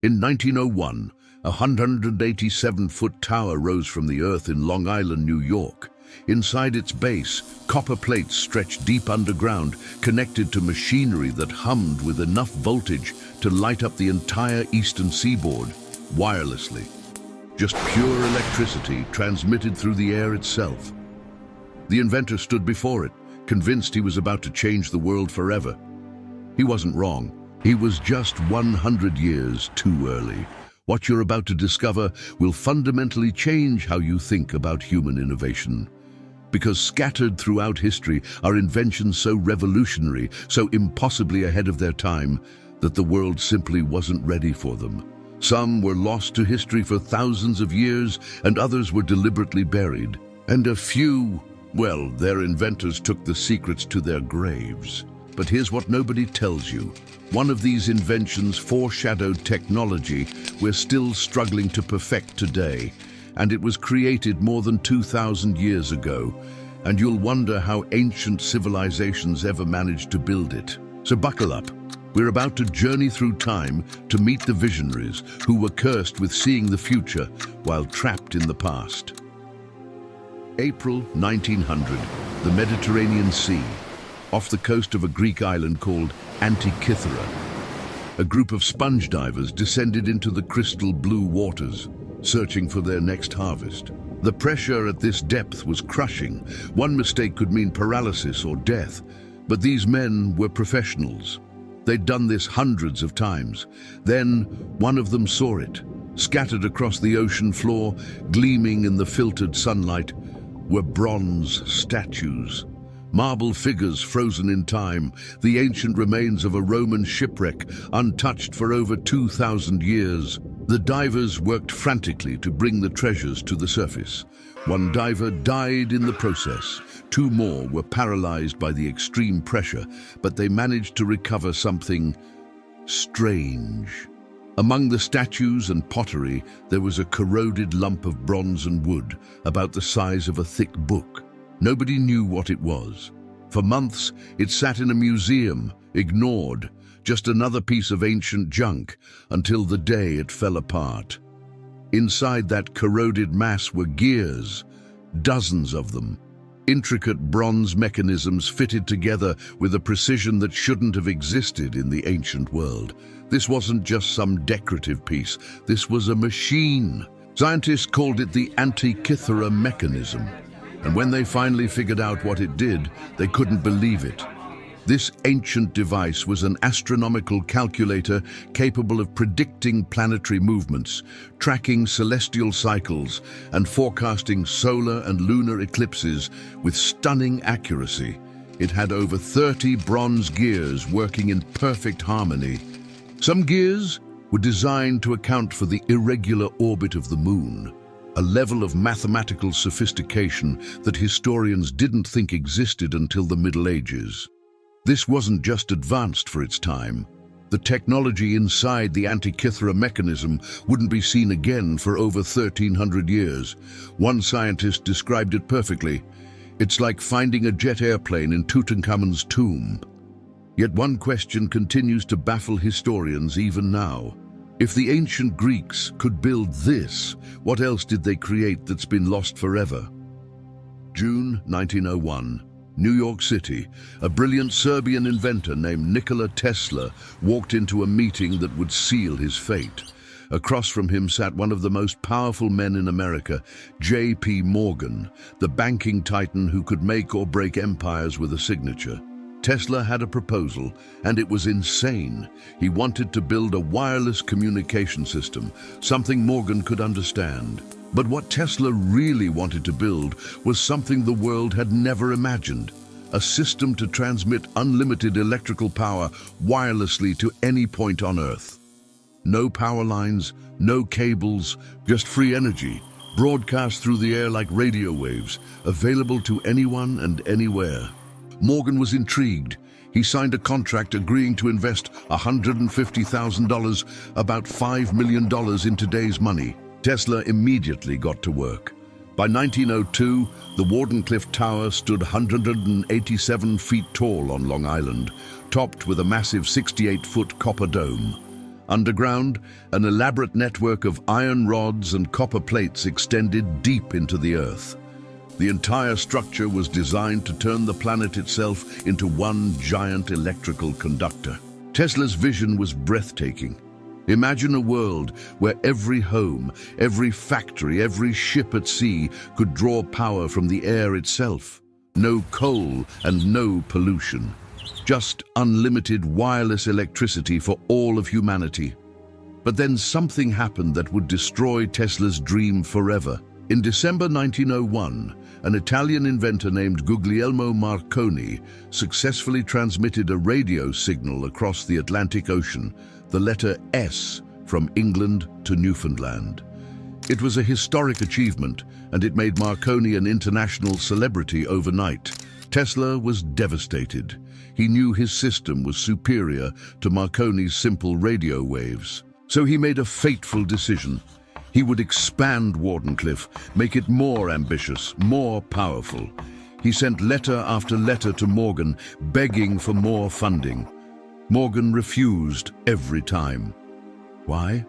In 1901, a 187-foot tower rose from the earth in Long Island, New York. Inside its base, copper plates stretched deep underground, connected to machinery that hummed with enough voltage to light up the entire eastern seaboard, wirelessly. Just pure electricity transmitted through the air itself. The inventor stood before it, convinced he was about to change the world forever. He wasn't wrong. He was just 100 years too early. What you're about to discover will fundamentally change how you think about human innovation. Because scattered throughout history are inventions so revolutionary, so impossibly ahead of their time, that the world simply wasn't ready for them. Some were lost to history for thousands of years, and others were deliberately buried. And a few, well, their inventors took the secrets to their graves. But here's what nobody tells you. One of these inventions foreshadowed technology we're still struggling to perfect today, and it was created more than 2,000 years ago, and you'll wonder how ancient civilizations ever managed to build it. So buckle up. We're about to journey through time to meet the visionaries who were cursed with seeing the future while trapped in the past. April 1900, the Mediterranean Sea, off the coast of a Greek island called Antikythera. A group of sponge divers descended into the crystal blue waters, searching for their next harvest. The pressure at this depth was crushing. One mistake could mean paralysis or death, but these men were professionals. They'd done this hundreds of times. Then one of them saw it. Scattered across the ocean floor, gleaming in the filtered sunlight, were bronze statues. Marble figures frozen in time, the ancient remains of a Roman shipwreck, untouched for over 2,000 years. The divers worked frantically to bring the treasures to the surface. One diver died in the process. Two more were paralyzed by the extreme pressure, but they managed to recover something strange. Among the statues and pottery, there was a corroded lump of bronze and wood, about the size of a thick book. Nobody knew what it was. For months, it sat in a museum, ignored, just another piece of ancient junk, until the day it fell apart. Inside that corroded mass were gears, dozens of them. Intricate bronze mechanisms fitted together with a precision that shouldn't have existed in the ancient world. This wasn't just some decorative piece, this was a machine. Scientists called it the Antikythera mechanism. And when they finally figured out what it did, they couldn't believe it. This ancient device was an astronomical calculator capable of predicting planetary movements, tracking celestial cycles, and forecasting solar and lunar eclipses with stunning accuracy. It had over 30 bronze gears working in perfect harmony. Some gears were designed to account for the irregular orbit of the moon, a level of mathematical sophistication that historians didn't think existed until the Middle Ages. This wasn't just advanced for its time. The technology inside the Antikythera mechanism wouldn't be seen again for over 1,300 years. One scientist described it perfectly. It's like finding a jet airplane in Tutankhamun's tomb. Yet one question continues to baffle historians even now. If the ancient Greeks could build this, what else did they create that's been lost forever? June 1901. New York City, a brilliant Serbian inventor named Nikola Tesla walked into a meeting that would seal his fate. Across from him sat one of the most powerful men in America, J.P. Morgan, the banking titan who could make or break empires with a signature. Tesla had a proposal, and it was insane. He wanted to build a wireless communication system, something Morgan could understand. But what Tesla really wanted to build was something the world had never imagined, a system to transmit unlimited electrical power wirelessly to any point on Earth. No power lines, no cables, just free energy, broadcast through the air like radio waves, available to anyone and anywhere. Morgan was intrigued. He signed a contract agreeing to invest $150,000, about $5 million in today's money. Tesla immediately got to work. By 1902, the Wardenclyffe Tower stood 187 feet tall on Long Island, topped with a massive 68-foot copper dome. Underground, an elaborate network of iron rods and copper plates extended deep into the Earth. The entire structure was designed to turn the planet itself into one giant electrical conductor. Tesla's vision was breathtaking. Imagine a world where every home, every factory, every ship at sea could draw power from the air itself. No coal and no pollution. Just unlimited wireless electricity for all of humanity. But then something happened that would destroy Tesla's dream forever. In December 1901, an Italian inventor named Guglielmo Marconi successfully transmitted a radio signal across the Atlantic Ocean, the letter S, from England to Newfoundland. It was a historic achievement, and it made Marconi an international celebrity overnight. Tesla was devastated. He knew his system was superior to Marconi's simple radio waves. So he made a fateful decision. He would expand Wardenclyffe, make it more ambitious, more powerful. He sent letter after letter to Morgan, begging for more funding. Morgan refused every time. Why?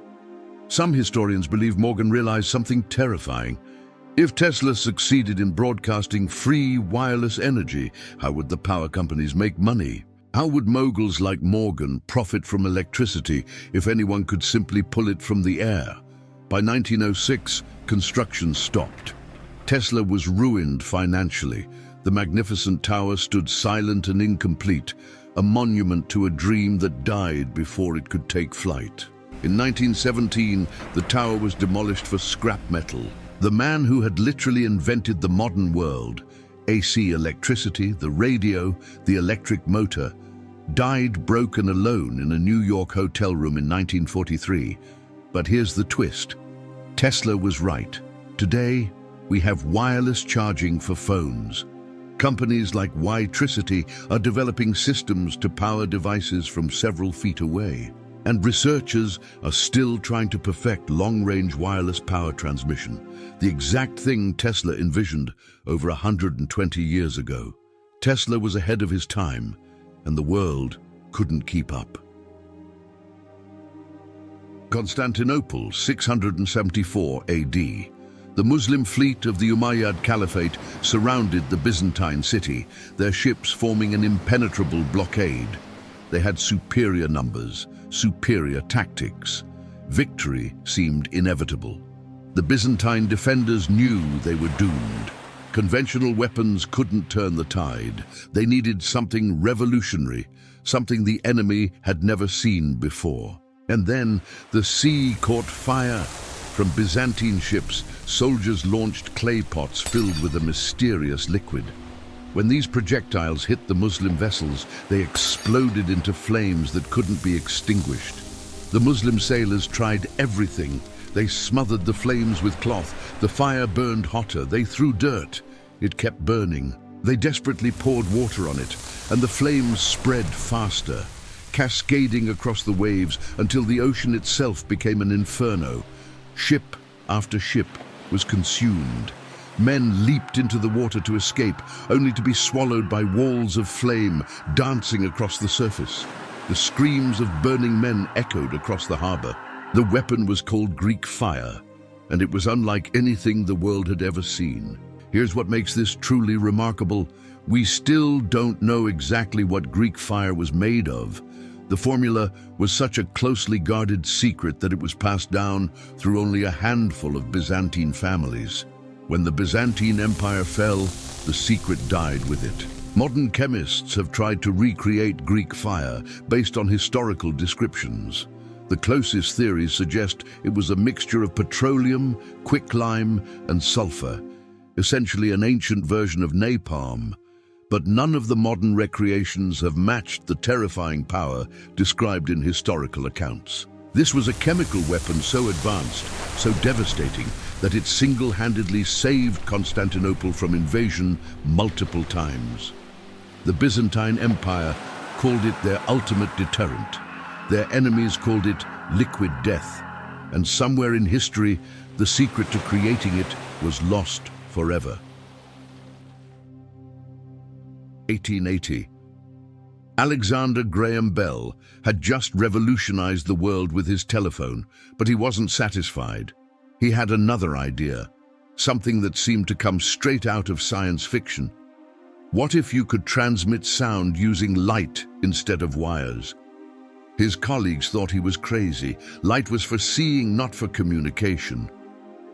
Some historians believe Morgan realized something terrifying. If Tesla succeeded in broadcasting free wireless energy, how would the power companies make money? How would moguls like Morgan profit from electricity if anyone could simply pull it from the air? By 1906, construction stopped. Tesla was ruined financially. The magnificent tower stood silent and incomplete, a monument to a dream that died before it could take flight. In 1917, the tower was demolished for scrap metal. The man who had literally invented the modern world, AC electricity, the radio, the electric motor, died broken alone in a New York hotel room in 1943. But here's the twist. Tesla was right. Today, we have wireless charging for phones. Companies like Witricity are developing systems to power devices from several feet away. And researchers are still trying to perfect long-range wireless power transmission, the exact thing Tesla envisioned over 120 years ago. Tesla was ahead of his time, and the world couldn't keep up. Constantinople, 674 AD. The Muslim fleet of the Umayyad Caliphate surrounded the Byzantine city, their ships forming an impenetrable blockade. They had superior numbers, superior tactics. Victory seemed inevitable. The Byzantine defenders knew they were doomed. Conventional weapons couldn't turn the tide. They needed something revolutionary, something the enemy had never seen before. And then the sea caught fire. From Byzantine ships, soldiers launched clay pots filled with a mysterious liquid. When these projectiles hit the Muslim vessels, they exploded into flames that couldn't be extinguished. The Muslim sailors tried everything. They smothered the flames with cloth. The fire burned hotter. They threw dirt. It kept burning. They desperately poured water on it, and the flames spread faster, cascading across the waves until the ocean itself became an inferno. Ship after ship was consumed. Men leaped into the water to escape, only to be swallowed by walls of flame dancing across the surface. The screams of burning men echoed across the harbor. The weapon was called Greek fire, and it was unlike anything the world had ever seen. Here's what makes this truly remarkable. We still don't know exactly what Greek fire was made of. The formula was such a closely guarded secret that it was passed down through only a handful of Byzantine families. When the Byzantine Empire fell, the secret died with it. Modern chemists have tried to recreate Greek fire based on historical descriptions. The closest theories suggest it was a mixture of petroleum, quicklime, and sulfur, essentially an ancient version of napalm. But none of the modern recreations have matched the terrifying power described in historical accounts. This was a chemical weapon so advanced, so devastating, that it single-handedly saved Constantinople from invasion multiple times. The Byzantine Empire called it their ultimate deterrent. Their enemies called it liquid death. And somewhere in history, the secret to creating it was lost forever. 1880. Alexander Graham Bell had just revolutionized the world with his telephone, but he wasn't satisfied. He had another idea, something that seemed to come straight out of science fiction. What if you could transmit sound using light instead of wires? His colleagues thought he was crazy. Light was for seeing, not for communication.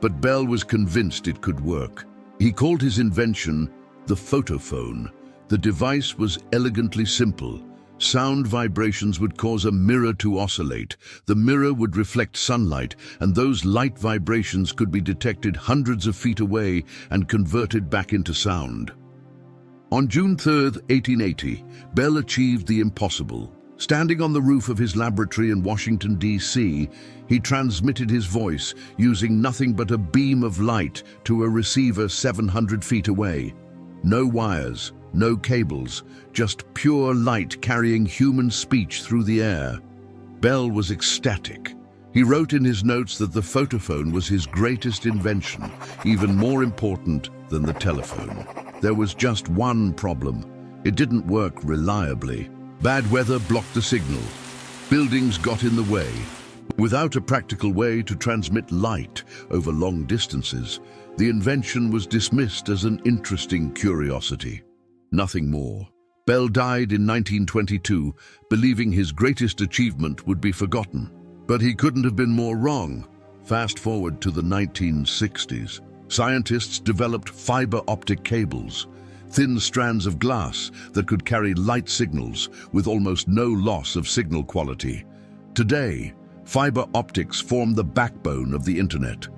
But Bell was convinced it could work. He called his invention the photophone. The device was elegantly simple. Sound vibrations would cause a mirror to oscillate. The mirror would reflect sunlight, and those light vibrations could be detected hundreds of feet away and converted back into sound. On June 3, 1880, Bell achieved the impossible. Standing on the roof of his laboratory in Washington, D.C., he transmitted his voice using nothing but a beam of light to a receiver 700 feet away. No wires, no cables, just pure light carrying human speech through the air. Bell was ecstatic. He wrote in his notes that the photophone was his greatest invention, even more important than the telephone. There was just one problem. It didn't work reliably. Bad weather blocked the signal. Buildings got in the way. Without a practical way to transmit light over long distances, the invention was dismissed as an interesting curiosity. Nothing more. Bell died in 1922, believing his greatest achievement would be forgotten. But he couldn't have been more wrong. Fast forward to the 1960s. Scientists developed fiber optic cables, thin strands of glass that could carry light signals with almost no loss of signal quality. Today, fiber optics form the backbone of the internet.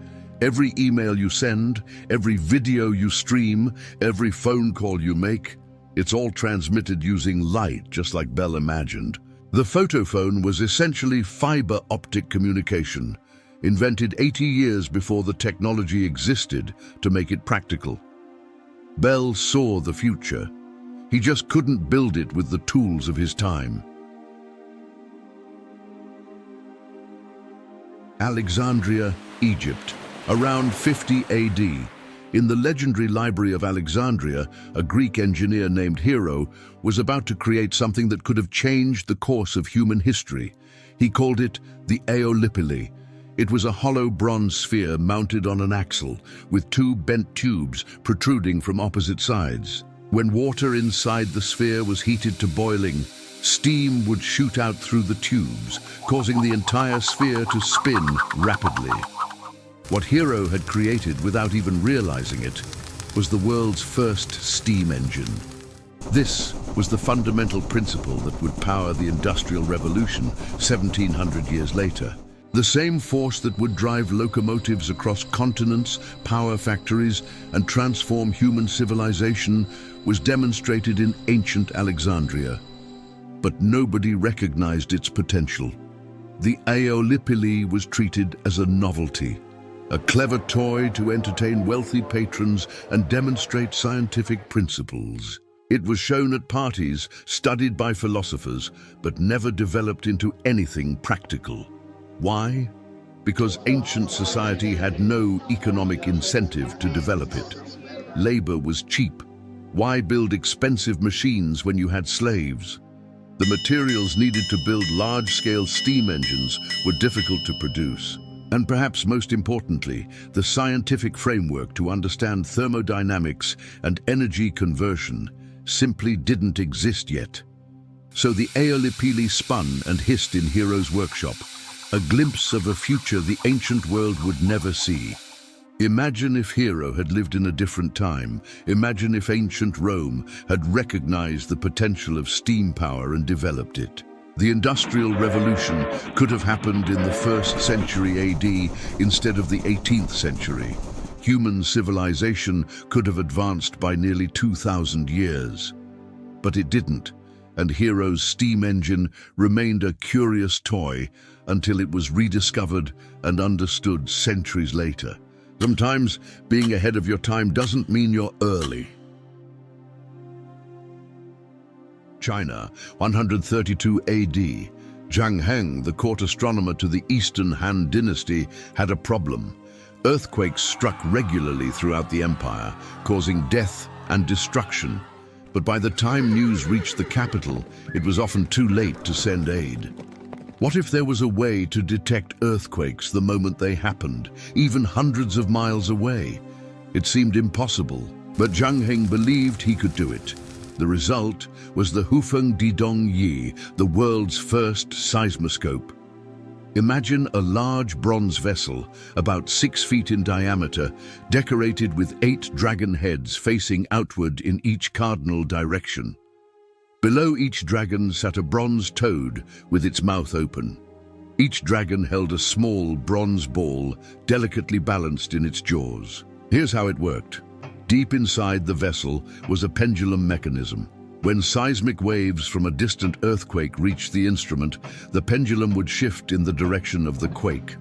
Every email you send, every video you stream, every phone call you make, it's all transmitted using light, just like Bell imagined. The photophone was essentially fiber optic communication, invented 80 years before the technology existed to make it practical. Bell saw the future. He just couldn't build it with the tools of his time. Alexandria, Egypt, around 50 AD. In the legendary Library of Alexandria, a Greek engineer named Hero was about to create something that could have changed the course of human history. He called it the Aeolipile. It was a hollow bronze sphere mounted on an axle, with two bent tubes protruding from opposite sides. When water inside the sphere was heated to boiling, steam would shoot out through the tubes, causing the entire sphere to spin rapidly. What Hero had created without even realizing it was the world's first steam engine. This was the fundamental principle that would power the Industrial Revolution 1700 years later. The same force that would drive locomotives across continents, power factories, and transform human civilization was demonstrated in ancient Alexandria. But nobody recognized its potential. The Aeolipile was treated as a novelty, a clever toy to entertain wealthy patrons and demonstrate scientific principles. It was shown at parties, studied by philosophers, but never developed into anything practical. Why? Because ancient society had no economic incentive to develop it. Labor was cheap. Why build expensive machines when you had slaves? The materials needed to build large-scale steam engines were difficult to produce. And perhaps most importantly, the scientific framework to understand thermodynamics and energy conversion simply didn't exist yet. So the Aeolipile spun and hissed in Hero's workshop, a glimpse of a future the ancient world would never see. Imagine if Hero had lived in a different time. Imagine if ancient Rome had recognized the potential of steam power and developed it. The Industrial Revolution could have happened in the 1st century AD instead of the 18th century. Human civilization could have advanced by nearly 2,000 years. But it didn't, and Hero's steam engine remained a curious toy until it was rediscovered and understood centuries later. Sometimes being ahead of your time doesn't mean you're early. China, 132 AD. Zhang Heng, the court astronomer to the Eastern Han dynasty, had a problem. Earthquakes struck regularly throughout the empire, causing death and destruction. But by the time news reached the capital, it was often too late to send aid. What if there was a way to detect earthquakes the moment they happened, even hundreds of miles away? It seemed impossible, but Zhang believed he could do it. The result was the Hufeng Didong Yi, the world's first seismoscope. Imagine a large bronze vessel, about 6 feet in diameter, decorated with 8 dragon heads facing outward in each cardinal direction. Below each dragon sat a bronze toad with its mouth open. Each dragon held a small bronze ball, delicately balanced in its jaws. Here's how it worked. Deep inside the vessel was a pendulum mechanism. When seismic waves from a distant earthquake reached the instrument, the pendulum would shift in the direction of the quake.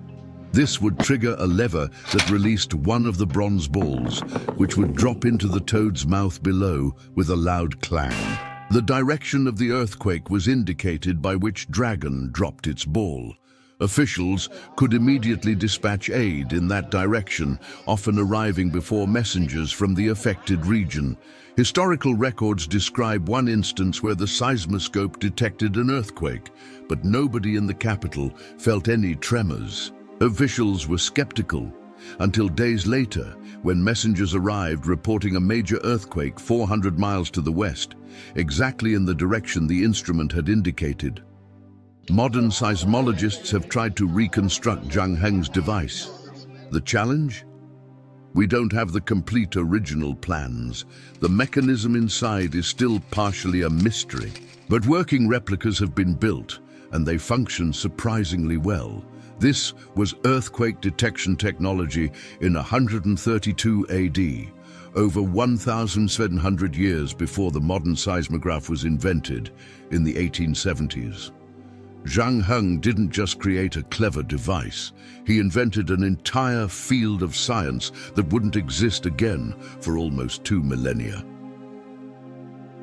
This would trigger a lever that released one of the bronze balls, which would drop into the toad's mouth below with a loud clang. The direction of the earthquake was indicated by which dragon dropped its ball. Officials could immediately dispatch aid in that direction, often arriving before messengers from the affected region. Historical records describe one instance where the seismoscope detected an earthquake, but nobody in the capital felt any tremors. Officials were skeptical, until days later, when messengers arrived reporting a major earthquake 400 miles to the west, exactly in the direction the instrument had indicated. Modern seismologists have tried to reconstruct Zhang Heng's device. The challenge? We don't have the complete original plans. The mechanism inside is still partially a mystery. But working replicas have been built, and they function surprisingly well. This was earthquake detection technology in 132 AD, over 1,700 years before the modern seismograph was invented in the 1870s. Zhang Heng didn't just create a clever device, he invented an entire field of science that wouldn't exist again for almost 2 millennia.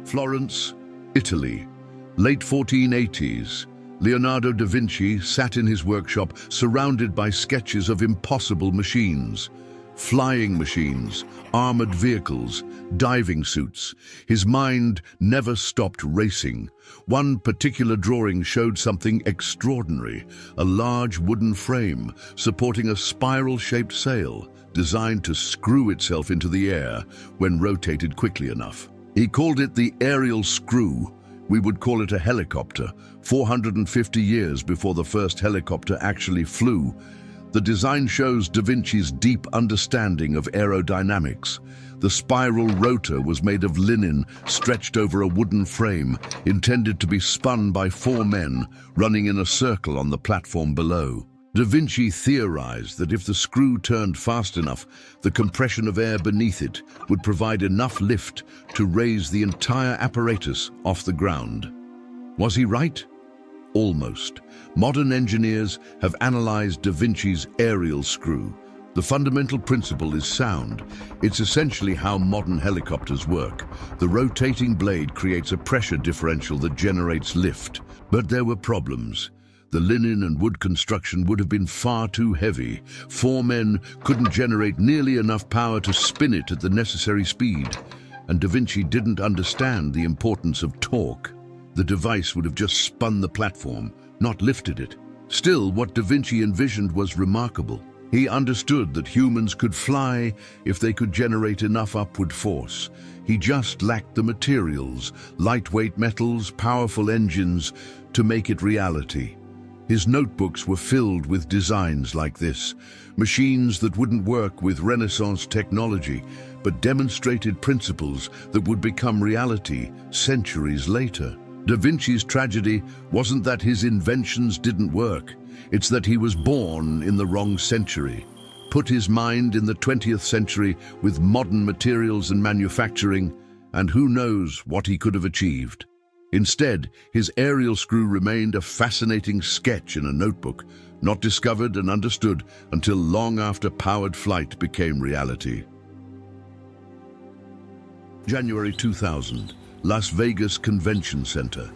Florence, Italy, late 1480s. Leonardo da Vinci sat in his workshop surrounded by sketches of impossible machines. Flying machines, armored vehicles, diving suits. His mind never stopped racing. One particular drawing showed something extraordinary, a large wooden frame supporting a spiral-shaped sail designed to screw itself into the air when rotated quickly enough. He called it the aerial screw. We would call it a helicopter, 450 years before the first helicopter actually flew. The design shows Da Vinci's deep understanding of aerodynamics. The spiral rotor was made of linen stretched over a wooden frame, intended to be spun by 4 men running in a circle on the platform below. Da Vinci theorized that if the screw turned fast enough, the compression of air beneath it would provide enough lift to raise the entire apparatus off the ground. Was he right? Almost. Modern engineers have analyzed Da Vinci's aerial screw. The fundamental principle is sound. It's essentially how modern helicopters work. The rotating blade creates a pressure differential that generates lift. But there were problems. The linen and wood construction would have been far too heavy. 4 men couldn't generate nearly enough power to spin it at the necessary speed. And Da Vinci didn't understand the importance of torque. The device would have just spun the platform, not lifted it. Still, what Da Vinci envisioned was remarkable. He understood that humans could fly if they could generate enough upward force. He just lacked the materials, lightweight metals, powerful engines, to make it reality. His notebooks were filled with designs like this, machines that wouldn't work with Renaissance technology, but demonstrated principles that would become reality centuries later. Da Vinci's tragedy wasn't that his inventions didn't work, it's that he was born in the wrong century. Put his mind in the 20th century with modern materials and manufacturing, and who knows what he could have achieved. Instead, his aerial screw remained a fascinating sketch in a notebook, not discovered and understood until long after powered flight became reality. January 2000, Las Vegas Convention Center.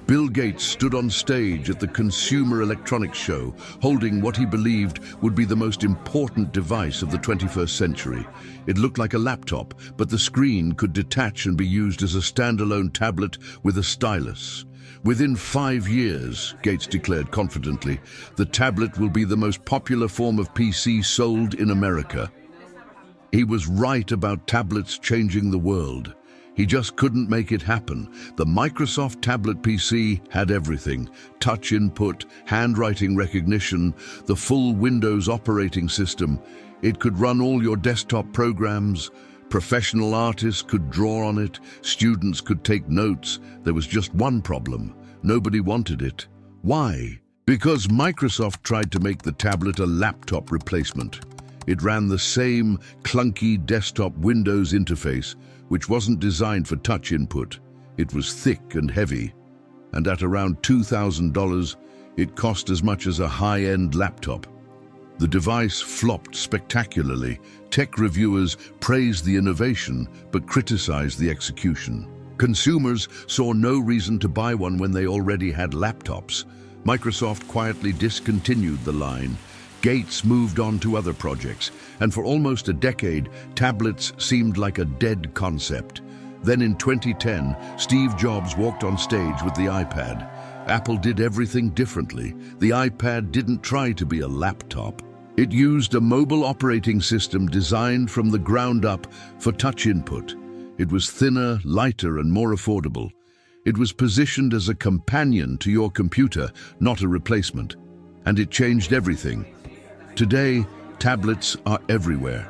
Bill Gates stood on stage at the Consumer Electronics Show, holding what he believed would be the most important device of the 21st century. It looked like a laptop, but the screen could detach and be used as a standalone tablet with a stylus. Within 5 years, Gates declared confidently, the tablet will be the most popular form of PC sold in America. He was right about tablets changing the world. He just couldn't make it happen. The Microsoft tablet PC had everything: touch input, handwriting recognition, the full Windows operating system. It could run all your desktop programs. Professional artists could draw on it. Students could take notes. There was just one problem. Nobody wanted it. Why? Because Microsoft tried to make the tablet a laptop replacement. It ran the same clunky desktop Windows interface, which wasn't designed for touch input. It was thick and heavy, and at around $2,000, it cost as much as a high-end laptop. The device flopped spectacularly. Tech reviewers praised the innovation, but criticized the execution. Consumers saw no reason to buy one when they already had laptops. Microsoft quietly discontinued the line. Gates moved on to other projects, and for almost a decade, tablets seemed like a dead concept. Then in 2010, Steve Jobs walked on stage with the iPad. Apple did everything differently. The iPad didn't try to be a laptop. It used a mobile operating system designed from the ground up for touch input. It was thinner, lighter, and more affordable. It was positioned as a companion to your computer, not a replacement. And it changed everything. Today, tablets are everywhere.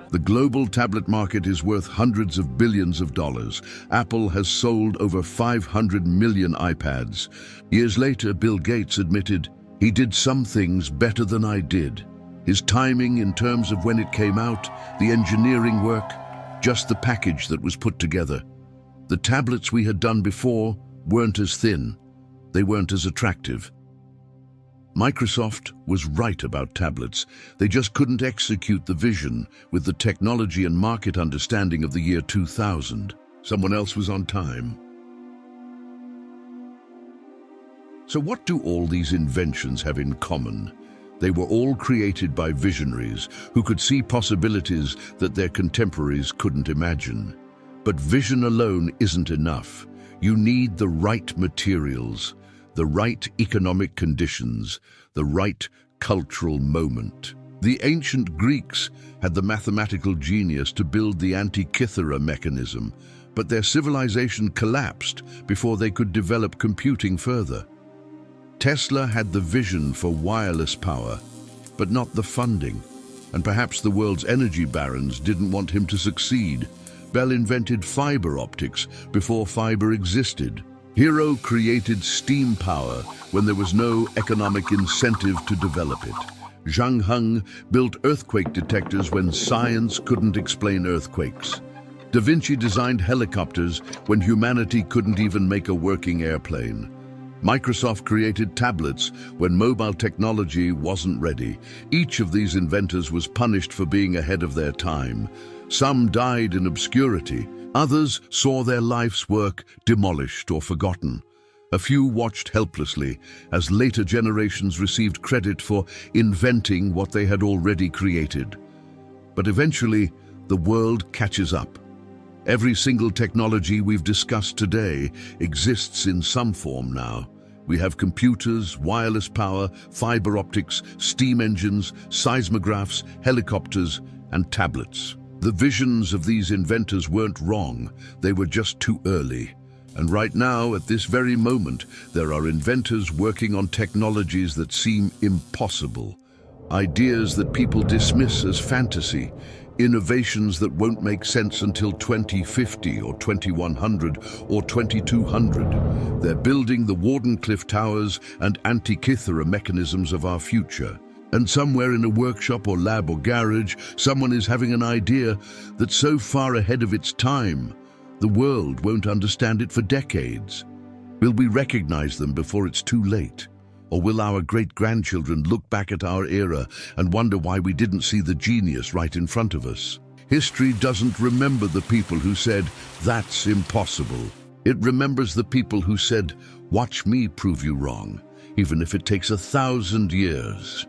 The global tablet market is worth hundreds of billions of dollars. Apple has sold over 500 million iPads. Years later, Bill Gates admitted, "He did some things better than I did." His timing in terms of when it came out, the engineering work, just the package that was put together. The tablets we had done before weren't as thin. They weren't as attractive. Microsoft was right about tablets. They just couldn't execute the vision with the technology and market understanding of the year 2000. Someone else was on time. So what do all these inventions have in common? They were all created by visionaries who could see possibilities that their contemporaries couldn't imagine. But vision alone isn't enough. You need the right materials, the right economic conditions, the right cultural moment. The ancient Greeks had the mathematical genius to build the Antikythera mechanism, but their civilization collapsed before they could develop computing further. Tesla had the vision for wireless power, but not the funding, and perhaps the world's energy barons didn't want him to succeed. Bell invented fiber optics before fiber existed. Hero created steam power when there was no economic incentive to develop it. Zhang built earthquake detectors when science couldn't explain earthquakes. Da Vinci designed helicopters when humanity couldn't even make a working airplane. Microsoft created tablets when mobile technology wasn't ready. Each of these inventors was punished for being ahead of their time. Some died in obscurity. Others saw their life's work demolished or forgotten. A few watched helplessly as later generations received credit for inventing what they had already created. But eventually, the world catches up. Every single technology we've discussed today exists in some form now. We have computers, wireless power, fiber optics, steam engines, seismographs, helicopters, and tablets. The visions of these inventors weren't wrong, they were just too early. And right now, at this very moment, there are inventors working on technologies that seem impossible. Ideas that people dismiss as fantasy. Innovations that won't make sense until 2050 or 2100 or 2200. They're building the Wardenclyffe Towers and Antikythera mechanisms of our future. And somewhere in a workshop or lab or garage, someone is having an idea that's so far ahead of its time, the world won't understand it for decades. Will we recognize them before it's too late? Or will our great-grandchildren look back at our era and wonder why we didn't see the genius right in front of us? History doesn't remember the people who said, "That's impossible." It remembers the people who said, "Watch me prove you wrong," even if it takes 1,000 years.